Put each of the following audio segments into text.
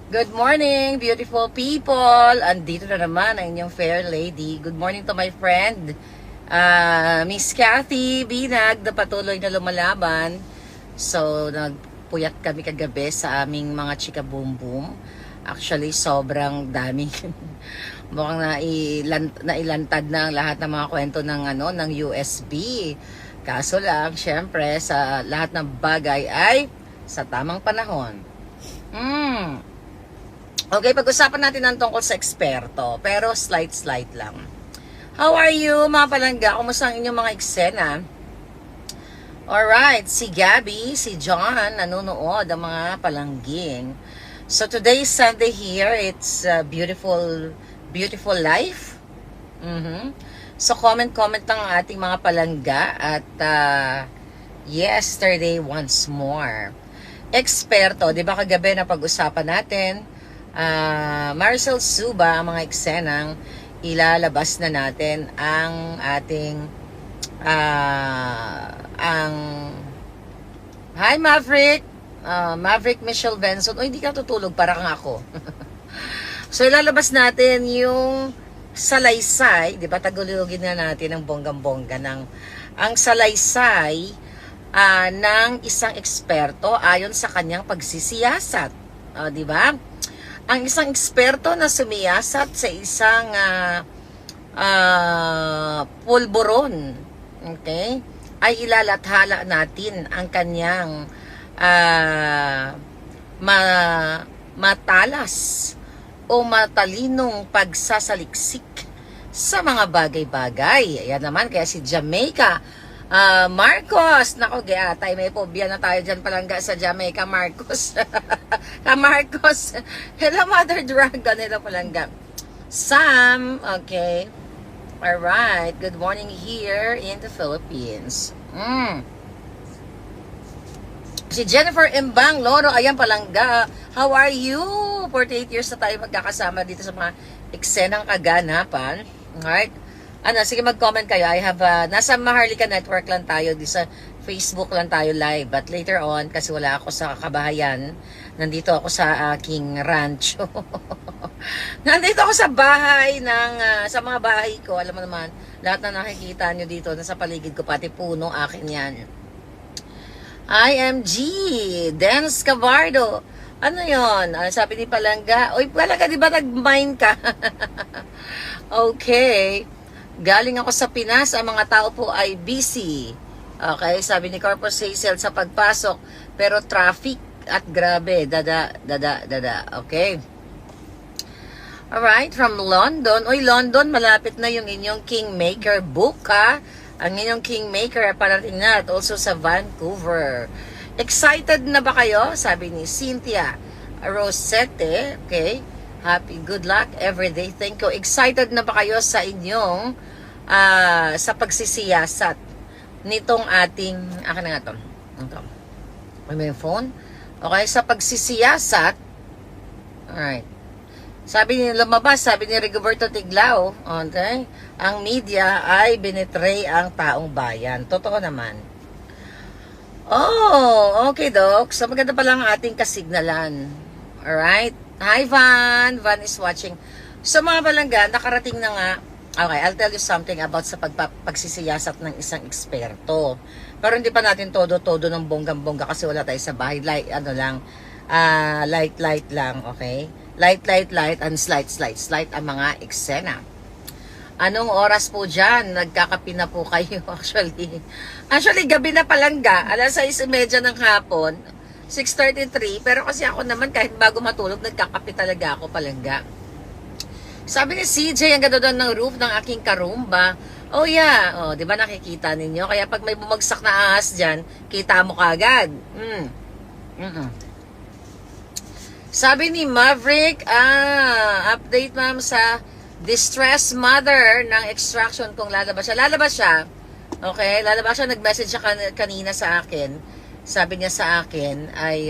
Good morning, beautiful people! Andito na naman ang inyong fair lady. Good morning to my friend, Miss Cathy Binag, na patuloy na lumalaban. So, nagpuyat kami kagabi sa aming mga chika boom boom. Actually, sobrang daming mukhang nailantad na ang lahat ng mga kwento ng USB. Kaso lang, syempre, sa lahat ng bagay ay sa tamang panahon. Okay, pag-usapan natin ang tungkol sa eksperto, pero slight lang. How are you, mga palangga? Kumusta ang inyong mga eksena? Alright, si Gabby, si John, nanonood ang mga palangging. So today is Sunday here. It's beautiful life. So comment ang ating mga palangga at yesterday once more. Eksperto, di ba kagabi na pag-usapan natin? Marcel Suba, ang mga eksenang ilalabas na natin ang ating Hi Maverick Michelle Benson. Hindi ka tutulog, parang ako. So ilalabas natin yung salaysay, di ba, tagulugin na natin ang bonggang-bongga ng ang salaysay ng isang eksperto ayon sa kanyang pagsisiyasat, di ba? Ang isang eksperto na sumiyasat sa isang pulburon, okay, ay ilalathala natin ang kanyang matalas o matalinong pagsasaliksik sa mga bagay-bagay. Ayan naman, kaya si Jamaica Marcos, nako tay, may pobya na tayo dyan palangga sa Jamaica Marcos. Marcos, hello Mother Dragon, hello palangga. Sam, okay, alright, good morning here in the Philippines. Si Jennifer Imbang Loro, ayan palangga, how are you? 48 years na tayo magkakasama dito sa mga eksenang kaganapan. Alright, sige, mag-comment kayo. I have, nasa Maharlika Network lang tayo, di sa Facebook lang tayo live. But later on, kasi wala ako sa kabahayan, nandito ako sa aking rancho. Nandito ako sa bahay sa mga bahay ko. Alam mo naman, lahat na nakikita nyo dito, nasa paligid ko, pati puno, akin yan. IMG, Dennis Cavardo. Ano yon? Sabi ni Palangga, uy, Palangga, di ba nag-mine ka? Okay. Galing ako sa Pinas, ang mga tao po ay busy. Okay, sabi ni Corpus Hazel sa pagpasok, pero traffic at grabe, dada. Okay. Alright, from London. Uy, London, malapit na yung inyong Kingmaker book, ha? Ang inyong Kingmaker ay parating na at also sa Vancouver. Excited na ba kayo? Sabi ni Cynthia Rosette. Okay. Happy, good luck everyday. Thank you. Excited na ba kayo sa inyong sa pagsisiyasat nitong ating akin na nga ito. May phone. Okay, sa pagsisiyasat. Alright. Sabi ni Rigoberto Tiglao, okay, ang media ay binitray ang taong bayan. Totoo naman. Oh, okay, Doc. So maganda pa lang ating kasignalan. Alright. Hi, Van. Van is watching. So, mga palangga, nakarating na nga. Okay, I'll tell you something about sa pagsisiyasat ng isang eksperto. Pero hindi pa natin todo ng bonggang-bongga kasi wala tayo sa bahay. Light lang, okay? Light, and slight ang mga eksena. Anong oras po dyan? Nagkakapi na po kayo, Actually, gabi na palangga. Alas 6:30 ng hapon. 6:33, pero kasi ako naman kahit bago matulog, nagkakape talaga ako palangga. Sabi ni CJ, ang ganda doon ng roof ng aking karumba. Oh yeah, di ba nakikita ninyo? Kaya pag may bumagsak na ahas dyan, kita mo kagad. Sabi ni Maverick, update ma'am sa distressed mother ng extraction kung lalabas siya. Okay, lalabas siya, nag-message siya kanina sa akin. Sabi niya sa akin ay,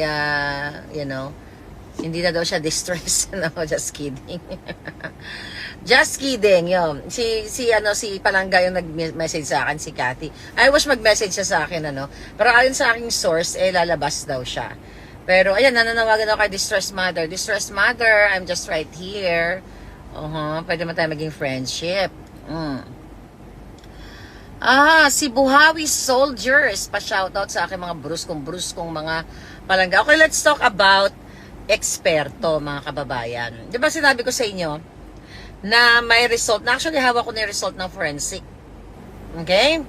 hindi na daw siya distressed. No, just kidding. Just kidding, yun. Si Palangga yung nag-message sa akin, si Cathy. I wish mag-message siya sa akin, Pero ayon sa aking source, lalabas daw siya. Pero, ayan, nananawagan ako kay Distressed Mother. Distressed Mother, I'm just right here. Pwede mo tayo maging friendship. Si Buhawi Soldiers, pa-shoutout sa aking mga bruskong mga palangga. Okay, let's talk about eksperto, mga kababayan. Di ba sinabi ko sa inyo na may result, na actually hawak ko na yung result ng forensic. Okay?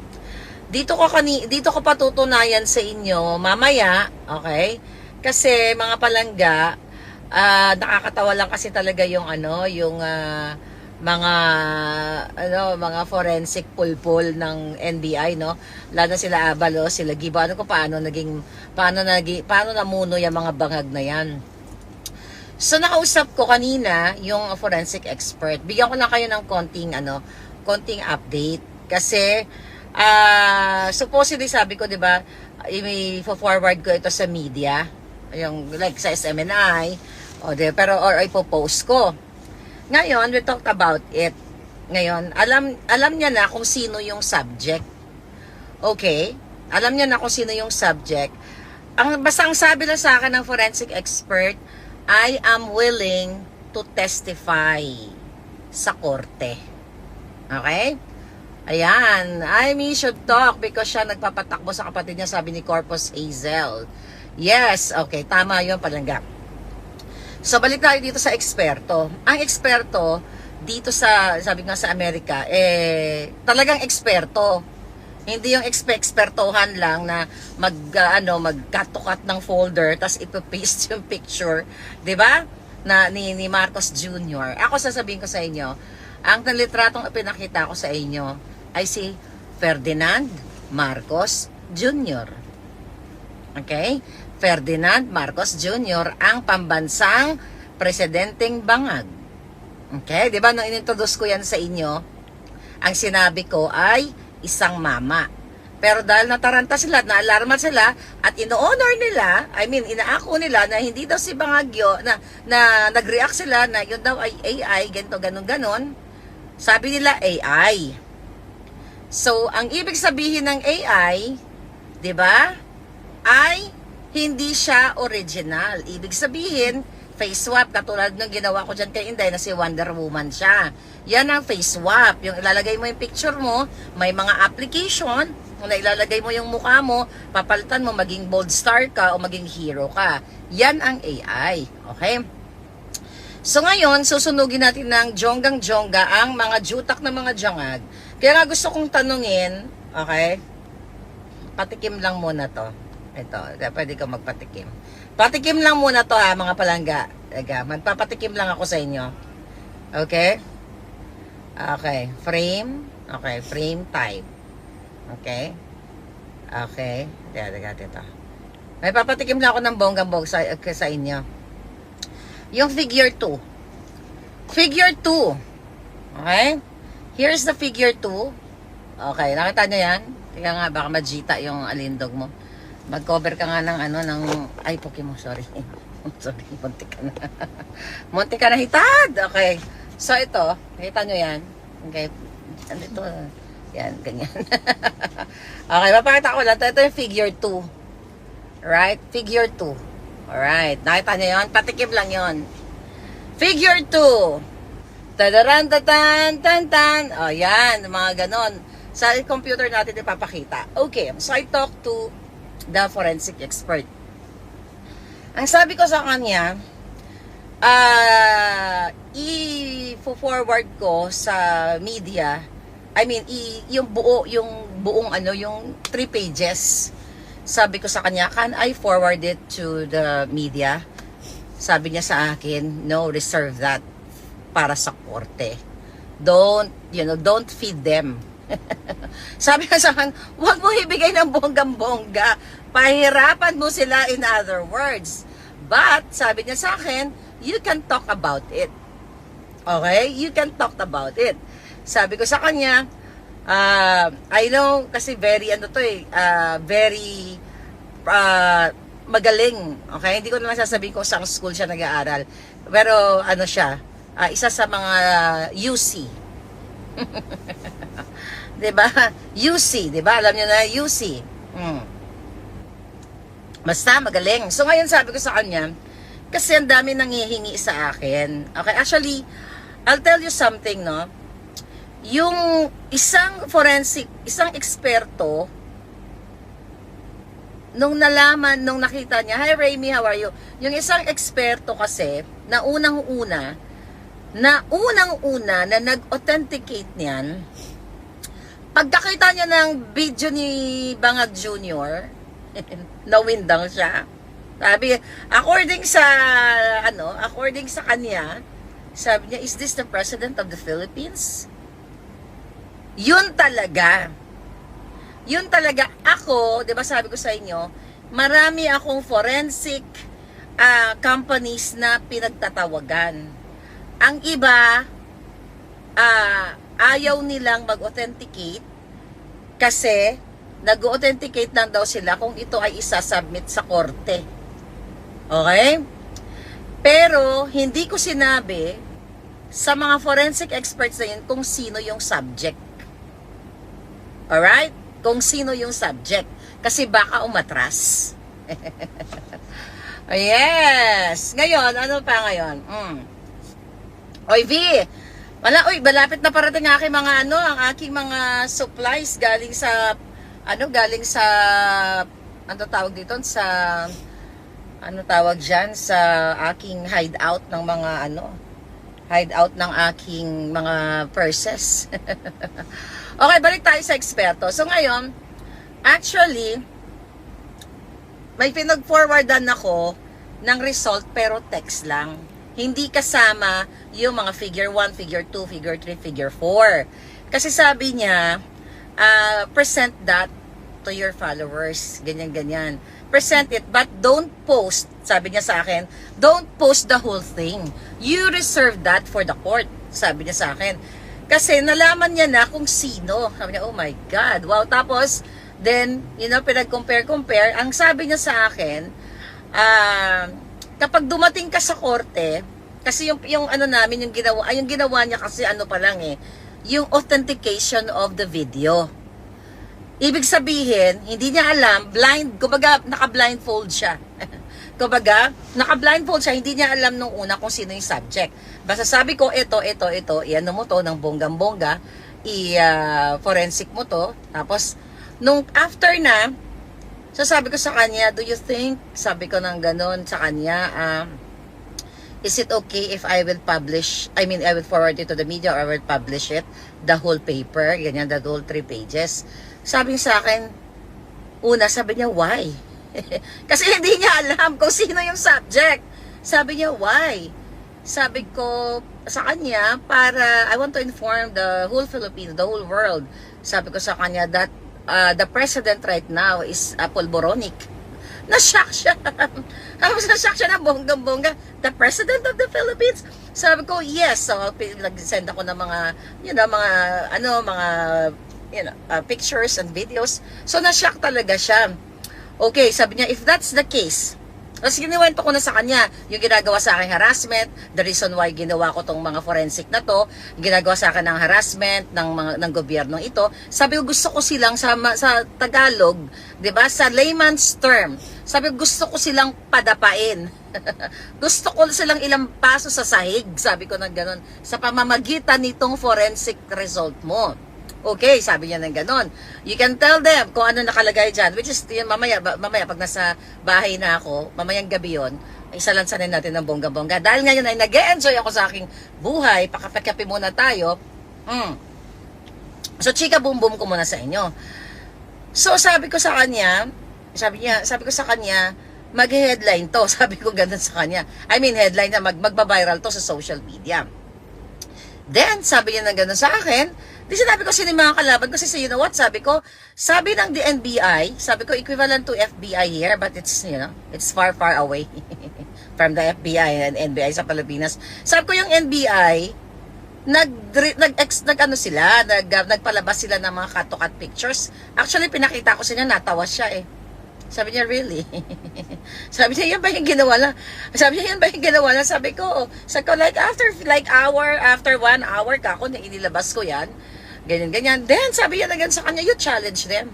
Dito ko patutunayan sa inyo mamaya, okay? Kasi mga palangga, nakakatawa lang kasi talaga yung mga forensic pulpul ng NBI, no? Lalo na sila Abalo, sila Giba, paano namuno yung mga bangag na yan. So nakausap ko kanina yung forensic expert. Bigyan ko lang kayo ng konting update kasi supposedly sabi ko, 'di ba, i-forward ko ito sa media, yung like sa SMNI or ipo-post ko. Ngayon, we talked about it. Ngayon, alam niya na kung sino yung subject. Okay? Alam niya na kung sino yung subject. Basta ang sabi lang sa akin ng forensic expert, I am willing to testify sa korte. Okay? Ayan. Should talk because siya nagpapatakbo sa kapatid niya, sabi ni Corpus Hazel. Yes, okay. Tama yun, palangga. So, balik tayo dito sa eksperto. Ang eksperto, dito sabi nga sa Amerika, talagang eksperto. Hindi yung ekspertohan lang na magkatukat ng folder, tas ipapaste yung picture, di ba? Ni Marcos Jr. Ako sasabihin ko sa inyo, ang litratong pinakita ko sa inyo ay si Ferdinand Marcos Jr. Okay? Ferdinand Marcos Jr. ang pambansang presidenteng bangag. Okay? Di ba nung inintroduce ko yan sa inyo, ang sinabi ko ay isang mama. Pero dahil nataranta sila, naalarma sila, at ino-honor nila, inaako nila na hindi daw si Bangagyo, na nag-react sila na yun daw ay AI, ganito, ganon. Sabi nila AI. So, ang ibig sabihin ng AI, di ba, ay hindi siya original. Ibig sabihin, face swap, katulad ng ginawa ko dyan kay Inday na si Wonder Woman siya. Yan ang face swap. Yung ilalagay mo yung picture mo, may mga application, kung ilalagay mo yung mukha mo, papalitan mo, maging bold star ka o maging hero ka. Yan ang AI. Okay? So ngayon, susunugin natin ng jonggang-jongga ang mga jutak na mga jangag. Kaya nga gusto kong tanungin, okay? Patikim lang muna to. Ito, pwede ka magpatikim. Patikim lang muna to mga palangga. Magpapatikim lang ako sa inyo. Okay? Okay, frame. Okay, frame type. Okay? Okay. Dito. May papatikim lang ako ng bonggang-bong sa inyo. Yung figure 2. Figure 2. Okay? Here's the figure 2. Okay, nakita nyo yan? Tingnan nga, baka majita yung alindog mo. Mag-cover ka nga ay, Pokemon, sorry. Sorry, muntik ka na. Muntik ka na hitad. Okay. So, ito, nakita nyo yan. Okay. Andito, yan, ganyan. Okay, mapakita ko lang. Ito yung figure 2. Right? Figure 2. Alright. Nakita nyo yun? Patikim lang yun. Figure 2. Tadaran, tatan, tan. O, yan. Mga ganon. Sa computer natin ipapakita. Okay. So, I talked to the forensic expert. Ang sabi ko sa kanya, i-forward ko sa media, yung buong 3 pages. Sabi ko sa kanya, can I forward it to the media? Sabi niya sa akin, no, reserve that para sa korte. Don't feed them. Sabi niya sa akin, huwag mo ibigay ng bonggang-bongga. Pahirapan mo sila, in other words. But, sabi niya sa akin, you can talk about it. Okay? You can talk about it. Sabi ko sa kanya, I know, kasi very magaling. Okay? Hindi ko naman sasabihin kung saan school siya nag-aaral. Pero, siya, isa sa mga UC. Diba? UC, diba? Alam niyo na, UC. Basta magaling. So ngayon sabi ko sa kanya, kasi ang dami nanghihingi sa akin. Okay, actually, I'll tell you something, no? Yung isang forensic, isang eksperto, nung nakita niya, "Hi Raymi, how are you?" Yung isang eksperto kasi, na unang-una na nag-authenticate niyan, pagkakita niya ng video ni Bangag Jr., nawindang siya. Sabi, according sa kanya, sabi niya, "Is this the President of the Philippines?" Yun talaga. Yun talaga. Ako, di ba sabi ko sa inyo, marami akong forensic companies na pinagtatawagan. Ang iba, ayaw nilang mag-authenticate kasi nag-authenticate lang daw sila kung ito ay isasubmit sa korte. Okay? Pero, hindi ko sinabi sa mga forensic experts na yun kung sino yung subject. Alright? Kung sino yung subject. Kasi baka umatras. Oh, yes! Ngayon, ano pa ngayon? Oy, V! Malapit na parating ang aking mga supplies galing sa ano tawag dito, sa aking hideout ng mga hideout ng aking mga purses. Okay, balik tayo sa eksperto. So ngayon, actually, may pinag-forwardan ako ng result pero text lang. Hindi kasama yung mga figure 1, figure 2, figure 3, figure 4. Kasi sabi niya, present that to your followers. Ganyan-ganyan. Present it, but don't post. Sabi niya sa akin, don't post the whole thing. You reserve that for the court. Sabi niya sa akin. Kasi nalaman niya na kung sino. Sabi niya, oh my God. Wow. Tapos, then, pinag-compare. Ang sabi niya sa akin, kapag dumating ka sa korte, kasi yung namin, yung ginawa niya kasi pa lang yung authentication of the video. Ibig sabihin, hindi niya alam, kumbaga, naka-blindfold siya. Kumbaga, naka-blindfold siya, hindi niya alam nung una kung sino yung subject. Basta sabi ko, ito, i-ano mo to, ng bonggang-bongga, i-forensic mo to, tapos, nung after na, so sabi ko sa kanya, do you think, sabi ko ng ganon sa kanya, is it okay if I will I will forward it to the media or I will publish it, the whole paper, ganyan, the whole 3 pages. Sabi niya sa akin, sabi niya, why? Kasi hindi niya alam kung sino yung subject. Sabi niya, why? Sabi ko sa kanya, para I want to inform the whole Philippines, the whole world. Sabi ko sa kanya that the president right now is pulboronic. Na-shock siya. Na-shock siya na bonggang-bongga. The president of the Philippines? Sabi ko, yes. So, nag-send ako ng mga, pictures and videos. So, na-shock talaga siya. Okay, sabi niya, if that's the case, tapos giniwento ko na sa kanya, yung ginagawa sa akin harassment, the reason why ginawa ko tong mga forensic na to, ginagawa sa akin ng harassment ng gobyernong ito. Sabi ko, gusto ko silang sa Tagalog, 'di ba? Sa layman's term. Sabi ko, gusto ko silang padapain. Gusto ko silang ilang paso sa sahig, sabi ko ng ganon, sa pamamagitan nitong forensic result mo. Okay, sabi niya ng ganon. You can tell them kung ano nakalagay dyan, which is yun, mamaya pag nasa bahay na ako, mamayang gabi yun, isalansanin natin ng bongga-bongga. Dahil ngayon ay nag-e-enjoy ako sa aking buhay, pakapakapi muna tayo. So, chika boom boom ko muna sa inyo. So, sabi ko sa kanya, mag-headline to. Sabi ko ganun sa kanya. I mean, headline na magba-viral to sa social media. Then, sabi niya na ganun sa akin. Di sinabi ko sino yung mga kalaban kasi you know what, sabi ng NBI, sabi ko equivalent to FBI here, but it's, it's far away from the FBI and NBI sa Pilipinas. Sabi ko yung NBI, nagpalabas sila ng mga cut-to-cut pictures. Actually, pinakita ko sa niya, natawa siya Sabi niya, really? Sabi niya, yan ba yung ginawa lang? Sabi ko, like after 1 hour ka ako na inilabas ko yan. Ganyan. Then, sabi niya na ganyan sa kanya, you challenge them.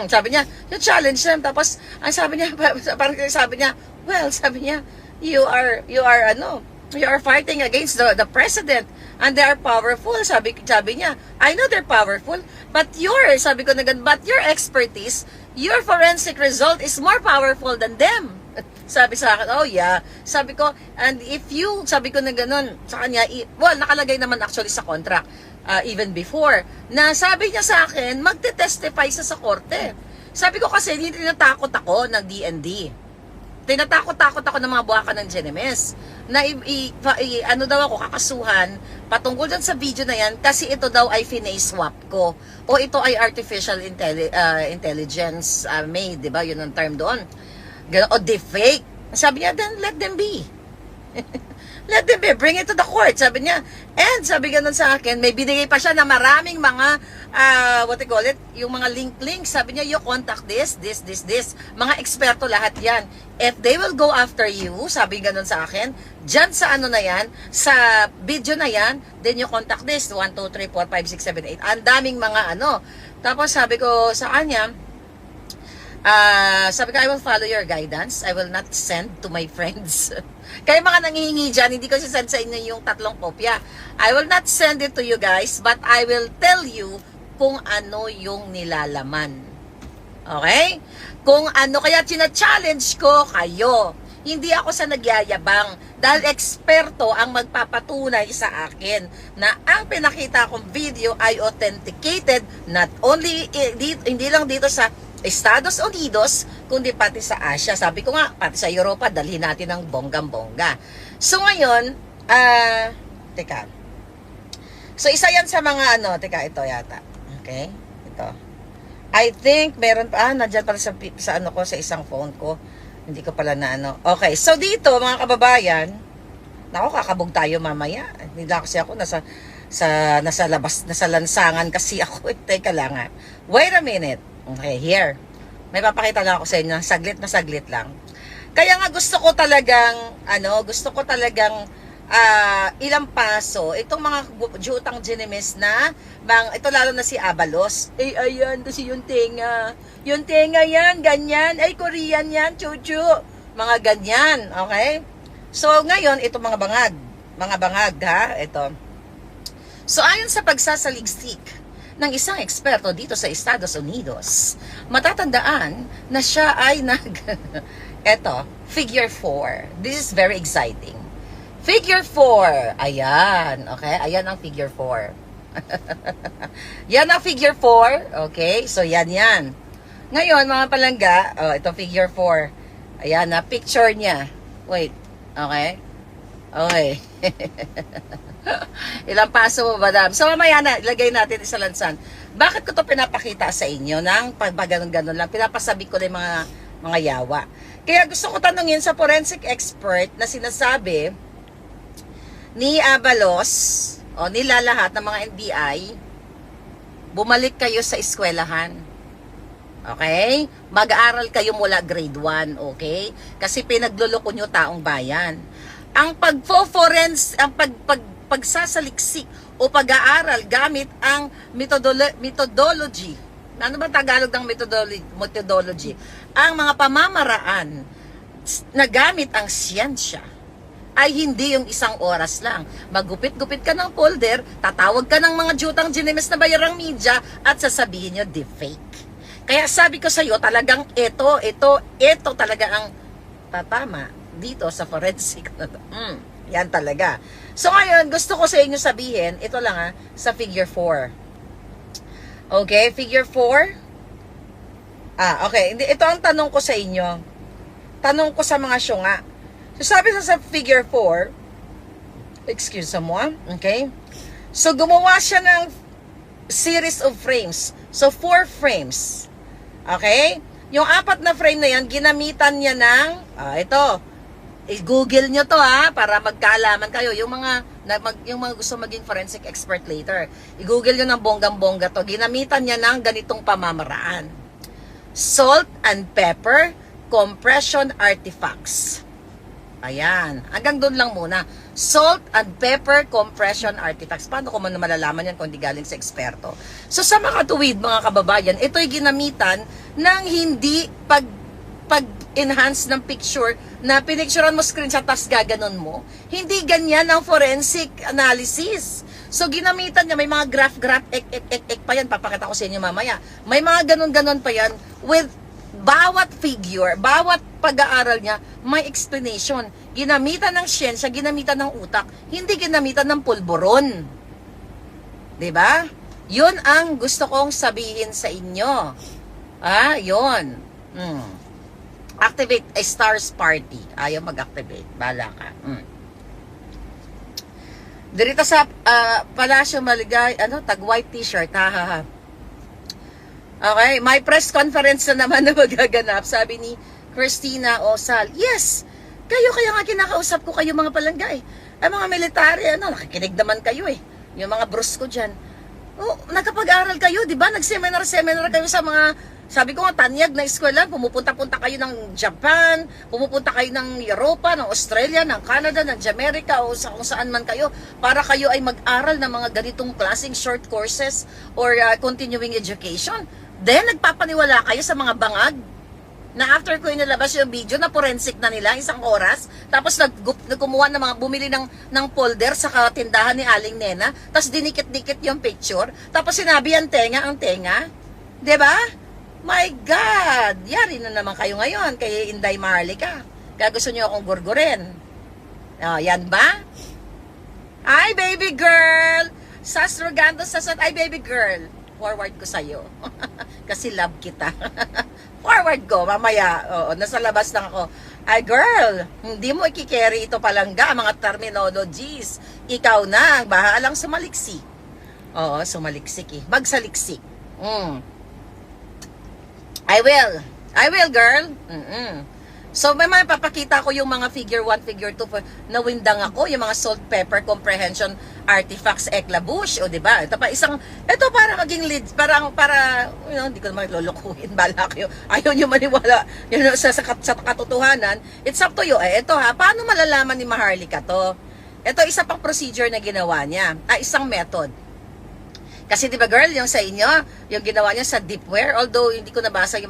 Sabi niya, you challenge them. Tapos, ang sabi niya, parang sabi niya, well, sabi niya, you are fighting against the president and they are powerful. Sabi niya, I know they're powerful, but sabi ko na ganun, but your expertise, your forensic result is more powerful than them. Sabi sa akin, oh yeah. Sabi ko, and if you, sabi ko na ganun sa kanya, well, nakalagay naman actually sa contract, even before, na sabi niya sa akin, magte-testify sa korte. Sabi ko kasi, hindi tinatakot ako ng DND. Tinatakot-takot ako ng mga buwaka ng GNMS na ano daw ako, kakasuhan patungkol dyan sa video na yan kasi ito daw ay finesse swap ko o ito ay artificial intelligence made, di ba? Yun ang term doon. O deepfake. Sabi niya, then let them be. Let them be. Bring it to the court. Sabi niya. And sabi ganun sa akin, may binigay pa siya na maraming mga, what they call it, yung mga link. Sabi niya, you contact this. Mga eksperto lahat yan. If they will go after you, sabi ganun sa akin, dyan sa ano na yan, sa video na yan, then you contact this. 1, 2, 3, 4, 5, 6, 7, 8. Ang daming mga ano. Tapos sabi ko sa kanya, sabi ko, I will follow your guidance. I will not send to my friends. Kaya mga nangihingi dyan, hindi ko sisend sa inyo yung 3 kopya. I will not send it to you guys, but I will tell you kung ano yung nilalaman. Okay? Kung ano, kaya china-challenge ko kayo. Hindi ako sa nagyayabang dahil eksperto ang magpapatunay sa akin na ang pinakita kong video ay authenticated not only, hindi lang dito sa Estados Unidos, kundi pati sa Asia. Sabi ko nga, pati sa Europa, dalhin natin ng bonggang-bongga. So ngayon, teka. So isa yan sa mga ano, teka, ito yata. Okay? Ito. I think meron pa, nandyan pala sa ano ko, sa isang phone ko. Hindi ko pala na ano. Okay, so dito, mga kababayan, naku, kakabog tayo mamaya. Hindi lang kasi ako, nasa labas, nasa lansangan kasi ako. Teka lang ha. Wait a minute. Okay, here. May papakita lang ako sa inyo. Saglit lang. Kaya nga gusto ko talagang ilang paso, itong mga jutang GNMS na, ito lalo na si Abalos. Ay, ayan, kasi yung tenga. Yung tenga yan, ganyan. Ay, Korean yan, chuchu. Mga ganyan, okay? So, ngayon, ito mga bangag. Mga bangag, ha? Ito. So, ayon sa pagsasaligsik ng isang eksperto dito sa Estados Unidos, matatandaan na siya ay eto, figure 4. This is very exciting. Figure 4. Ayan, okay? Ayan ang figure 4. Yan ang figure 4. Okay? So, yan. Ngayon, mga palangga, ito figure 4. Ayan na, picture niya. Wait. Okay? Okay. Ilang paso mo, madam? So, mamaya na, ilagay natin sa lansan. Bakit ko to pinapakita sa inyo ng pag-ganon-ganon lang? Pinapasabi ko na mga yawa. Kaya gusto ko tanungin sa forensic expert na sinasabi ni Abalos, o nila lahat ng mga NBI, bumalik kayo sa eskwelahan. Okay? Mag-aaral kayo mula grade 1, okay? Kasi pinagluloko nyo taong bayan. Ang pagsasaliksik o pag-aaral gamit ang methodology. Ano ba Tagalog ng methodology? Ang mga pamamaraan na gamit ang siyensya ay hindi yung isang oras lang. Magupit-gupit ka ng folder, tatawag ka ng mga jutang GNMS na bayarang media at sasabihin nyo deepfake. Kaya sabi ko sa iyo, talagang ito talaga ang tatama dito sa forensic na to. Yan talaga. So ngayon, gusto ko sa inyo sabihin, ito lang sa figure 4. Okay, figure 4. Okay. Ito ang tanong ko sa inyo. Tanong ko sa mga syunga. So sabi sa figure 4, excuse mo, okay? So gumawa siya ng series of frames. So 4 frames. Okay? Yung 4 na frame na yan, ginamitan niya ng, ito, i-google nyo to para magkaalaman kayo. Yung mga gusto maging forensic expert later, i-google nyo ng bonggang-bongga to. Ginamitan niya ng ganitong pamamaraan. Salt and pepper compression artifacts. Ayan. Hanggang doon lang muna. Salt and pepper compression artifacts. Paano ko man malalaman yan kung di galing sa eksperto? So sa mga tuwid, mga kababayan, ito'y ginamitan ng hindi pag-enhance ng picture na pinicturean mo screenshot tapos gaganon mo. Hindi ganyan ang forensic analysis. So ginamitan niya, may mga graph, ek pa yan. Papakita ko sa inyo mamaya. May mga ganon-ganon pa yan with bawat figure, bawat pag-aaral niya, may explanation. Ginamitan ng siyensya, ginamitan ng utak, hindi ginamitan ng pulburon. 'Di ba? 'Yun ang gusto kong sabihin sa inyo. Yun. Activate a stars party. Ayaw mag-activate. Bala ka. Dirito sa Palasyo Maligay, tag white t-shirt. Okay, may press conference na naman na magaganap, sabi ni Christina Osal. Yes, kayo kaya nga kinakausap ko kayo mga palangay. Ay mga military, nakikinig naman kayo eh. Yung mga bros ko dyan. Nagkapag-aral kayo, di ba? Nag-seminar kayo sa mga, sabi ko nga, tanyag na eskwela. Pumupunta-punta kayo ng Japan, pumupunta kayo ng Europa, ng Australia, ng Canada, ng Jamaica, o sa kung saan man kayo, para kayo ay mag-aral ng mga ganitong klaseng short courses or continuing education. Then, nagpapaniwala kayo sa mga bangag na after ko inilabas yung video na forensic na nila, 1 oras, tapos nagkumuha ng mga, bumili ng folder sa tindahan ni Aling Nena, tapos dinikit-dikit yung picture, tapos sinabi ang tenga. Diba? My God! Yari na naman kayo ngayon kay Inday Marlica. Kaya gusto nyo akong gurgurin. Yan ba? Ay, baby girl! Sasrogando ay, baby girl! Forward ko sa'yo. Kasi love kita. Forward ko, mamaya. Nasa labas lang ako. Ay, girl, hindi mo ikikerry ito palangga, mga terminologies. Ikaw na, bahalang sumaliksik. Sumaliksik eh. Magsaliksik. I will, girl. So, may mga papakita ko yung mga figure 1, figure 2 na windang ako, yung mga salt, pepper, comprehension, artifacts, eklabush, diba? Ito para maging lead, para, hindi ko naman lulukuhin, bala kayo. Ayaw nyo maniwala sa katotohanan. It's up to you. Ito paano malalaman ni Maharlika to? Ito, isa pang procedure na ginawa niya. Isang method. Kasi di ba girl, yung sa inyo, yung ginawa niya sa deepware, although hindi ko nabasa yung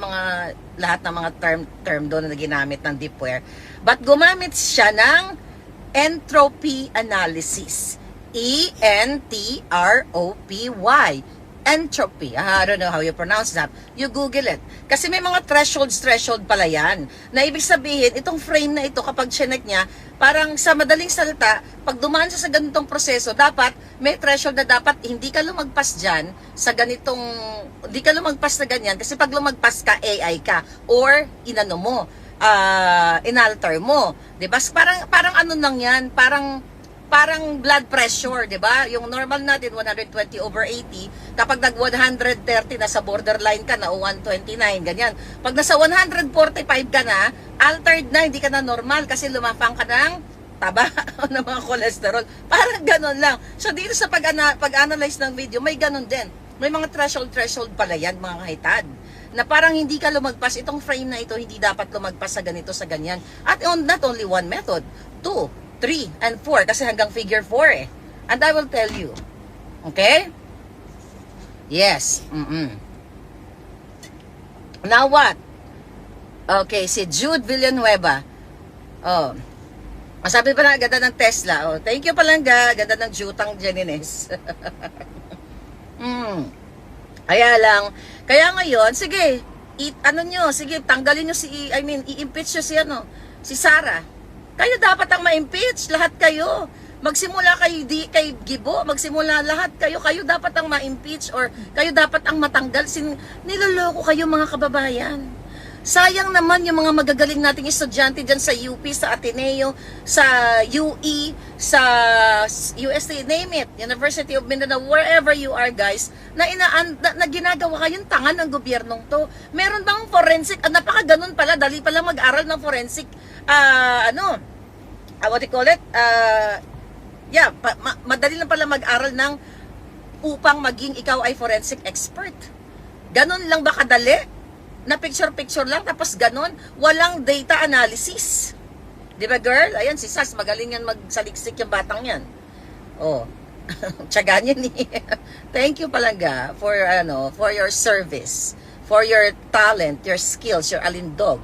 lahat ng mga term doon na ginamit ng deepware, but gumamit siya ng entropy analysis. E-N-T-R-O-P-Y. Entropy. I don't know how you pronounce that. You Google it. Kasi may mga threshold pala yan. Na ibig sabihin, itong frame na ito, kapag chinek niya, parang sa madaling salita, pag dumaan siya sa ganitong proseso, dapat may threshold na dapat hindi ka lumagpas dyan sa ganitong, hindi ka lumagpas na ganyan. Kasi pag lumagpas ka, AI ka. Or, inalter mo. Diba? Parang ano lang yan, parang blood pressure, 'di ba? Yung normal natin 120/80, kapag nag 130 na sa borderline ka na o 129 ganyan. Pag nasa 145 ka na, altered na, hindi ka na normal kasi lumapang ka ng taba o ng mga cholesterol. Parang ganun lang. So dito sa pag-analyze ng video, may ganun din. May mga threshold pala yan, mga kahitad. Na parang hindi ka lumagpas, itong frame na ito, hindi dapat lumagpas sa ganito, sa ganyan. At not only one method, 2, 3, and 4, kasi hanggang figure 4 eh. And I will tell you. Okay? Yes. Now what? Okay, si Jude Villanueva. Sabi pa na, ganda ng Tesla. Thank you palangga. Ganda ng Jutang Janines. Kaya ngayon, sige, sige, tanggalin nyo i-impeach nyo si Sara. Kayo dapat ang ma-impeach, lahat kayo. Magsimula kay Gibo, magsimula lahat kayo dapat ang ma-impeach or kayo dapat ang matanggal. Niloloko kayo mga kababayan. Sayang naman yung mga magagaling nating estudyante dyan sa UP, sa Ateneo, sa UE, sa UST, name it, University of Mindanao, wherever you are guys, na ginagawa kayong tanga ng gobyernong to. Meron bang forensic, napakaganon pala, dali pala mag-aral ng forensic, what do you call it? Madali lang pala mag-aral upang maging ikaw ay forensic expert. Ganon lang ba kadali? Na picture lang tapos ganon, walang data analysis. Di ba, girl? Ayan, si Sas, magaling yan magsaliksik yung batang yan. Oh. Tiyaga niya ni. Thank you palangga for your service, for your talent, your skills, your alindog.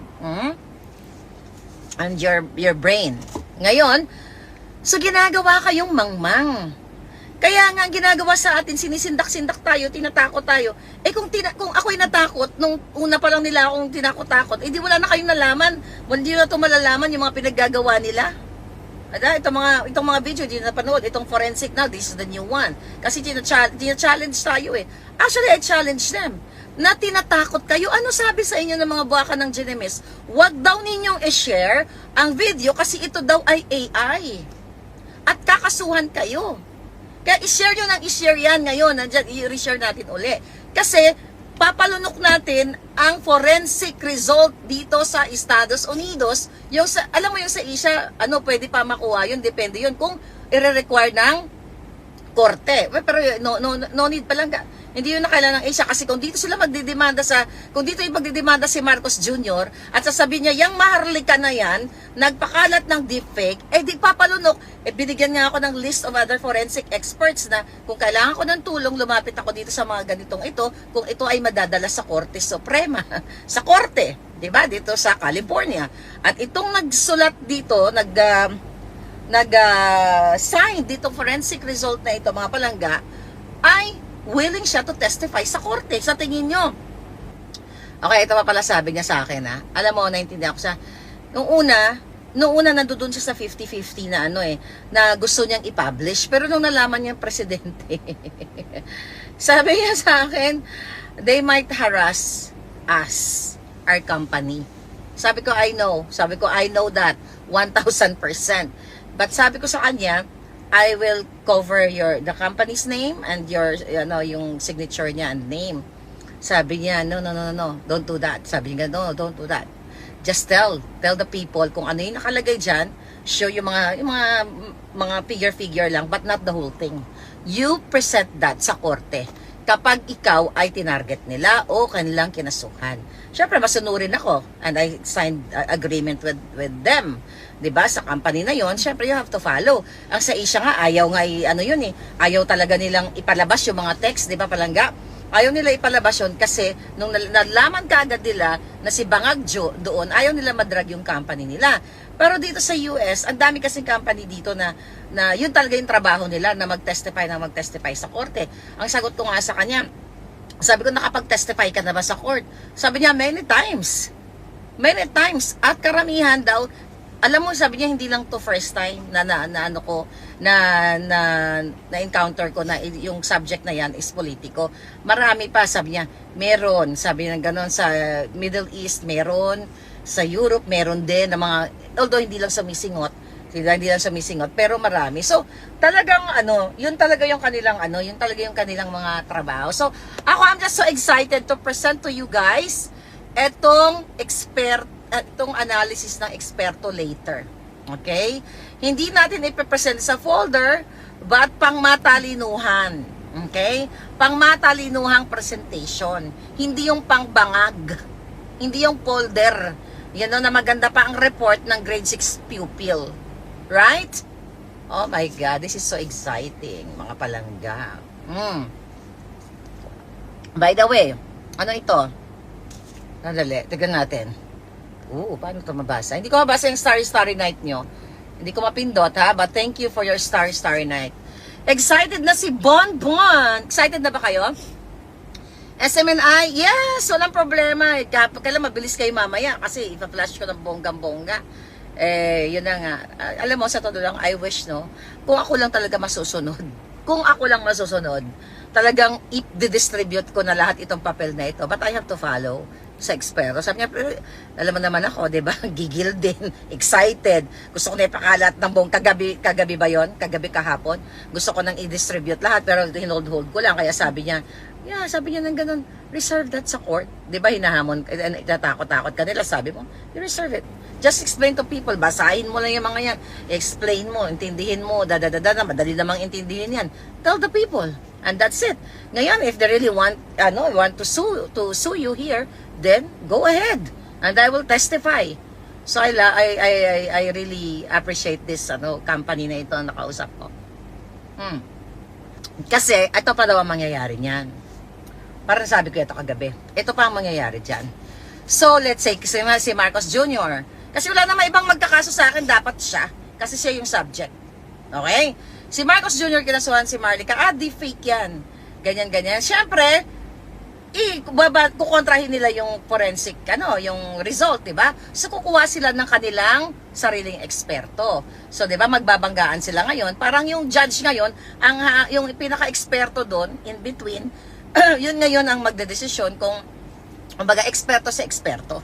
And your brain. Ngayon, so ginagawa kayong mangmang. Kaya nga ang ginagawa sa atin, sinisindak-sindak tayo, tinatakot tayo. Eh kung ako'y natakot, nung una pa lang nila akong tinakot-takot, eh di wala na kayong nalaman. Hindi na ito malalaman yung mga pinaggagawa nila. Ada, itong mga video, di na napanood, itong forensic now, this is the new one. Kasi tina-challenge tayo eh. Actually, I challenge them. Na tinatakot kayo. Ano sabi sa inyo ng mga buwakan ng Genemis? Huwag daw ninyong i-share ang video kasi ito daw ay AI. At kakasuhan kayo. Kaya i-share nyo ng i-share yan ngayon. Nandiyan, i-reshare natin uli. Kasi papalunok natin ang forensic result dito sa Estados Unidos. Yung sa, alam mo yung sa Asia, pwede pa makuha yun. Depende yun kung i-require ng korte. Pero no need pa lang. Hindi yun na kailangan ng Asia kasi kung dito sila kung dito yung magdidemanda si Marcos Jr. at sasabihin niya, yung maharlika na yan, nagpakalat ng deepfake, di papalunok, binigyan nga ako ng list of other forensic experts na kung kailangan ko ng tulong, lumapit ako dito sa mga ganitong ito, kung ito ay madadala sa Korte Suprema, sa Korte, di ba? Dito sa California. At itong nagsulat dito, sign dito forensic result na ito, mga palangga, ay willing siya to testify sa korte. Sa tingin nyo. Okay, ito pa pala sabi niya sa akin, ha. Alam mo, naintindihan ko siya. Nung una nandoon siya sa 50-50 na na gusto niyang i-publish. Pero nung nalaman niya presidente, sabi niya sa akin, they might harass us, our company. Sabi ko, I know. Sabi ko, I know that. 1,000%. But sabi ko sa kanya, I will cover the company's name and your yung signature niya and name. Sabi niya, no, don't do that. Sabi niya, no, don't do that. Just tell the people kung ano yung nakalagay diyan, show yung mga figure lang but not the whole thing. You present that sa korte kapag ikaw ay tinarget nila o kanilang kinasuhan. Syempre masunurin ako and I signed agreement with them. 'Di ba? Sa company na 'yon, syempre you have to follow. Ang sa Asia nga ayaw nga ayaw talaga nilang ipalabas yung mga text, 'di ba, palangga? Ayaw nila ipalabas yun kasi nung nalaman kaagad nila na si Bangagjo doon, ayaw nila madrag yung company nila. Pero dito sa US, ang dami kasing company dito na yun talaga yung trabaho nila na mag-testify sa korte. Ang sagot ko nga sa kanya, sabi ko, nakapag-testify ka na ba sa court? Sabi niya, many times. At karamihan daw, alam mo, sabi niya, hindi lang to first time na encounter ko na yung subject na yan is politiko. Marami pa, sabi niya, meron. Sabi niya gano'n, sa Middle East meron, sa Europe meron din, na mga, although hindi lang sa Misingot, pero marami. So, talagang yun talaga yung kanilang mga trabaho. So, I'm just so excited to present to you guys itong analysis ng eksperto later. Okay? Hindi natin ipe-present sa folder, but pang matalinuhan. Okay? Pang matalinuhang presentation. Hindi yung pangbangag. Hindi yung folder. Yan na maganda pa ang report ng grade 6 pupil. Right? Oh my God, this is so exciting, mga palangga. By the way, ano ito? Nadali, tignan natin. Paano ito mabasa? Hindi ko mabasa yung Starry Night nyo. Hindi ko mapindot, ha? But thank you for your Starry Night. Excited na si Bonbon. Excited na ba kayo? SMNI, yes, walang problema. Kailan mabilis kayo mamaya kasi ipa-flash ko ng bonggang-bongga. Yun na nga. Alam mo, sa todo lang, I wish, kung ako lang talaga masusunod. Talagang i-distribute ko na lahat itong papel na ito. But I have to follow sa eksperto. Sabi niya, pero alam mo naman ako, di ba? Gigil din, excited. Gusto ko na ipakalat ng buong kagabi ba yon? Kagabi kahapon. Gusto ko nang i-distribute lahat, pero hinold-hold ko lang. Kaya sabi niya ng ganun, reserve that sa court. Di ba hinahamon, itatakot-takot ka nila, sabi mo, you reserve it. Just explain to people, basahin mo lang yung mga yan. Explain mo, intindihin mo, madali namang intindihin yan. Tell the people. And that's it. Ngayon, if they really want to sue you here, then go ahead. And I will testify. So I really appreciate this company na ito na nakausap ko. Kasi ito pa daw ang mangyayari niyan. Parang sabi ko ito kagabi. Ito pa ang mangyayari diyan. So let's say si Marcos Jr. Kasi wala namang ibang magkakaso sa akin, dapat siya. Kasi siya yung subject. Okay? Si Marcos Jr. kinasuhan si Marlica, di fake yan. Ganyan-ganyan. Siyempre, kukontrahin nila yung forensic, yung result, di ba? So, kukuha sila ng kanilang sariling eksperto. So, di ba, magbabanggaan sila ngayon. Parang yung judge ngayon, yung pinaka-eksperto doon, in between, yun ngayon ang magdedesisyon kung, kumbaga, eksperto sa eksperto.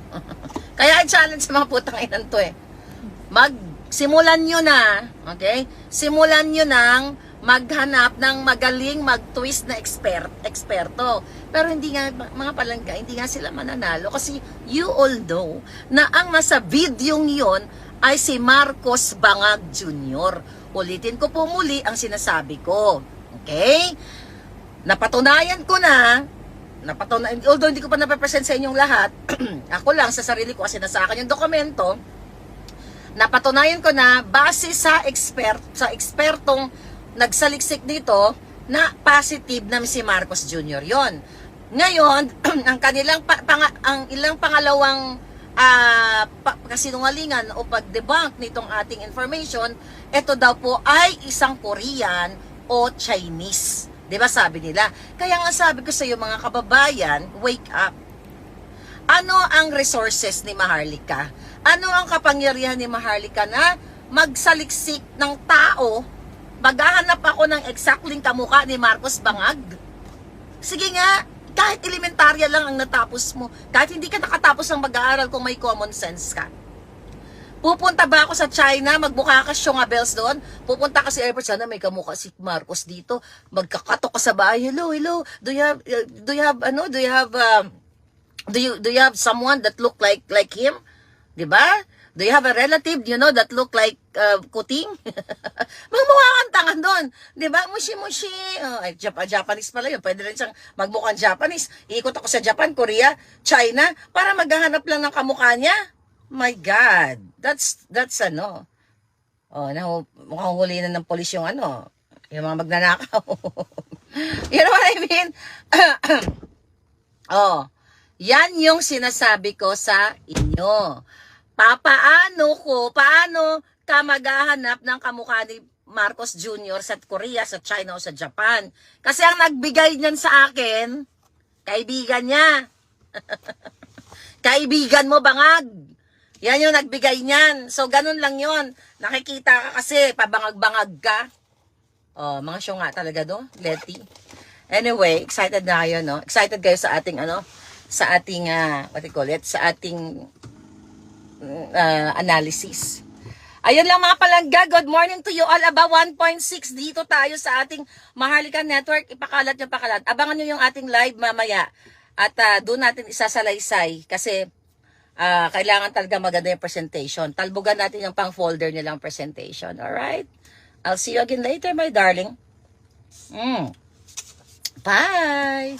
Kaya i-challenge sa mga putang inan to simulan nyo na, okay? Simulan nyo nang maghanap ng magaling mag-twist na eksperto. Pero hindi nga, mga palangga, hindi nga sila mananalo kasi you all know na ang nasa videong yon ay si Marcos Bangag Jr. Ulitin ko po muli ang sinasabi ko. Okay? Napatunayan ko na, although hindi ko pa napapresent sa inyong lahat, ako lang sa sarili ko kasi nasa akin yung dokumento, napatunayan ko na base sa ekspertong nagsaliksik dito na positive na si Marcos Jr. yon. Ngayon, ang ilang pangalawang kasinungalingan o pag-debunk nitong ating information, ito daw po ay isang Korean o Chinese. 'Di ba sabi nila? Kaya nga sabi ko sa iyo mga kababayan, wake up. Ano ang resources ni Maharlika? Ano ang kapangyarihan ni Maharlika na magsaliksik ng tao? Maghahanap ako ng exactly kamukha ni Marcos Bangag. Sige nga, kahit elementarya lang ang natapos mo, kahit hindi ka nakatapos ng mag-aaral kung may common sense ka. Pupunta ba ako sa China, magbuka ka bells doon? Pupunta ka sa airport, sana may kamukha si Marcos dito. Magkakatok ka sa bahay, hello, do you have someone that look like him? 'Di ba? Do you have a relative, that look like Kuting? Magmukha kang tanga doon. 'Di ba? Mushi-mushi. Japanese pala yun. Pwede rin siyang magmukhang Japanese. Iikot ako sa Japan, Korea, China, para maghahanap lang ng kamukha niya. My God. That's mukhang huli na ng polis yung yung mga magnanakaw. You know what I mean? Yan yung sinasabi ko sa inyo. Paano ka maghahanap ng kamukha ni Marcos Jr. sa Korea, sa China o sa Japan? Kasi ang nagbigay niyan sa akin, kaibigan niya. Kaibigan mo, Bangag. Yan yung nagbigay niyan. So, ganun lang yon. Nakikita ka kasi, pabangag-bangag ka. Mga syunga talaga Letty. Anyway, excited na kayo, no? Excited kayo sa ating, sa ating, sa ating analysis. Ayun lang mga palangga, good morning to you all. About 1.6 dito tayo sa ating Maharlika Network. Ipakalat. Abangan nyo yung ating live mamaya. At doon natin isasalaysay kasi kailangan talaga maganda yung presentation. Talbugan natin yung pang-folder nilang presentation. Alright? I'll see you again later, my darling. Bye!